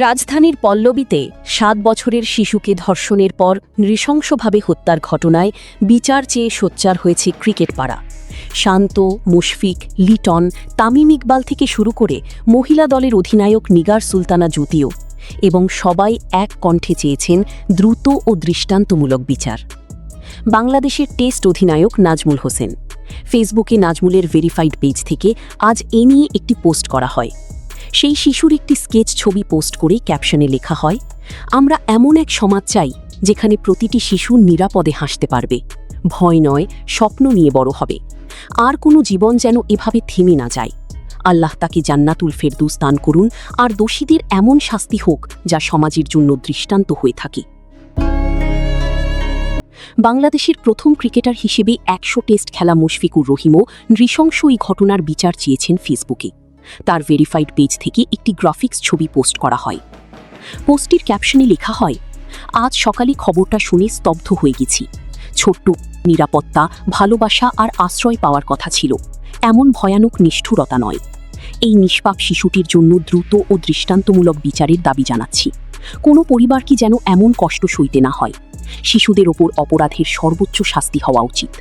রাজধানীর পল্লবীতে ৭ বছরের শিশুকে ধর্ষণের পর নৃশংসভাবে হত্যার ঘটনায় বিচার চেয়ে সোচ্চার হয়েছে ক্রিকেট পাড়া। শান্ত, মুশফিক, লিটন, তামিম ইকবাল থেকে শুরু করে মহিলা দলের অধিনায়ক নিগার সুলতানা জ্যোতিও এবং সবাই এক কণ্ঠে চেয়েছেন দ্রুত ও দৃষ্টান্তমূলক বিচার। বাংলাদেশের টেস্ট অধিনায়ক নাজমুল হোসেন ফেসবুকে নাজমুলের ভেরিফাইড পেজ থেকে আজ এ নিয়ে একটি পোস্ট করা হয়। সেই শিশুর একটি স্কেচ ছবি পোস্ট করে ক্যাপশনে লেখা হয়, আমরা এমন এক সমাজ চাই যেখানে প্রতিটি শিশু নিরাপদে হাসতে পারবে, ভয় নয়, স্বপ্ন নিয়ে বড় হবে। আর কোনো জীবন যেন এভাবে থেমে না যায়। আল্লাহ তাকে জান্নাতুল ফেরদৌস দান করুন, আর দোষীদের এমন শাস্তি হোক যা সমাজের জন্য দৃষ্টান্ত হয়ে থাকে। বাংলাদেশের প্রথম ক্রিকেটার হিসেবে ১০০ টেস্ট খেলা মুশফিকুর রহিমও নৃশংস এই ঘটনার বিচার চেয়েছেন ফেসবুকে। তার ভেরিফাইড পেজ থেকে একটি গ্রাফিক্স ছবি পোস্ট করা হয়। পোস্টটির ক্যাপশনে লেখা হয়, আজ সকালে খবরটা শুনে স্তব্ধ হয়ে গেছি। ছোট্ট নিরাপত্তা, ভালোবাসা আর আশ্রয় পাওয়ার কথা ছিল, এমন ভয়ানক নিষ্ঠুরতা নয়। এই নিষ্পাপ শিশুটির জন্য দ্রুত ও দৃষ্টান্তমূলক বিচারের দাবি জানাচ্ছি। কোনো পরিবারকে যেন এমন কষ্ট সইতে না হয়। শিশুদের ওপর অপরাধের সর্বোচ্চ শাস্তি হওয়া উচিত।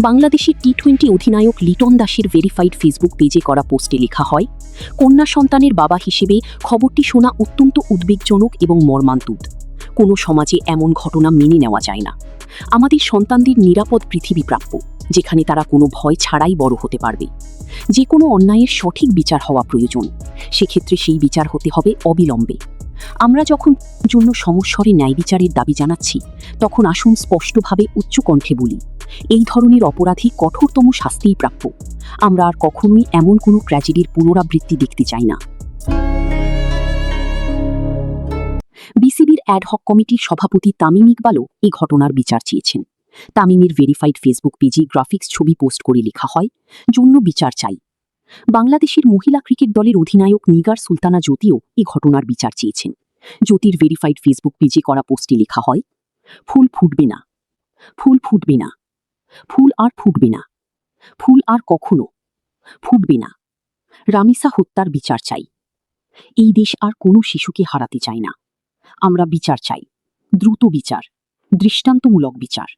বাংলাদেশের টি-20 অধিনায়ক লিটন দাসের ভেরিফাইড ফেসবুক পেজে করা পোস্টে লেখা হয়, কন্যা সন্তানের বাবা হিসেবে খবরটি শোনা অত্যন্ত উদ্বেগজনক এবং মর্মান্তুদ। কোনো সমাজে এমন ঘটনা মেনে নেওয়া যায় না। আমাদের সন্তানদের নিরাপদ পৃথিবী প্রাপ্য, যেখানে তারা কোনো ভয় ছাড়াই বড় হতে পারবে। যে কোনো অন্যায়ের সঠিক বিচার হওয়া প্রয়োজন, সেক্ষেত্রে সেই বিচার হতে হবে অবিলম্বে। আমরা যখন জন্য সমস্বরে ন্যায় বিচারের দাবি জানাচ্ছি, তখন আসুন স্পষ্টভাবে উচ্চকণ্ঠে বলি, এই ধরনের অপরাধী কঠোরতম শাস্তিই প্রাপ্য। আমরা আর কখনোই এমন কোনো ট্র্যাজেডির পুনরাবৃত্তি দেখতে চাই না। বিসিবির অ্যাডহক কমিটির সভাপতি তামিম ইকবালও এই ঘটনার বিচার চেয়েছেন। তামিমের ভেরিফাইড ফেসবুক পেজে গ্রাফিক্স ছবি পোস্ট করে লেখা হয়, জন্য বিচার চাই। বাংলাদেশের মহিলা ক্রিকেট দলের অধিনায়ক নিগার সুলতানা জ্যোতিও এই ঘটনার বিচার চেয়েছেন। জ্যোতির ভেরিফাইড ফেসবুক পেজে করা পোস্টে লেখা হয়, ফুল ফুটবে না, ফুল ফুটবে না, ফুল আর ফুটবে না, ফুল আর কখনো ফুটবে না। রামিসা হত্যার বিচার চাই। এই দেশ আর কোনো শিশুকে হারাতে চায় না। আমরা বিচার চাই, দ্রুত বিচার, দৃষ্টান্তমূলক বিচার।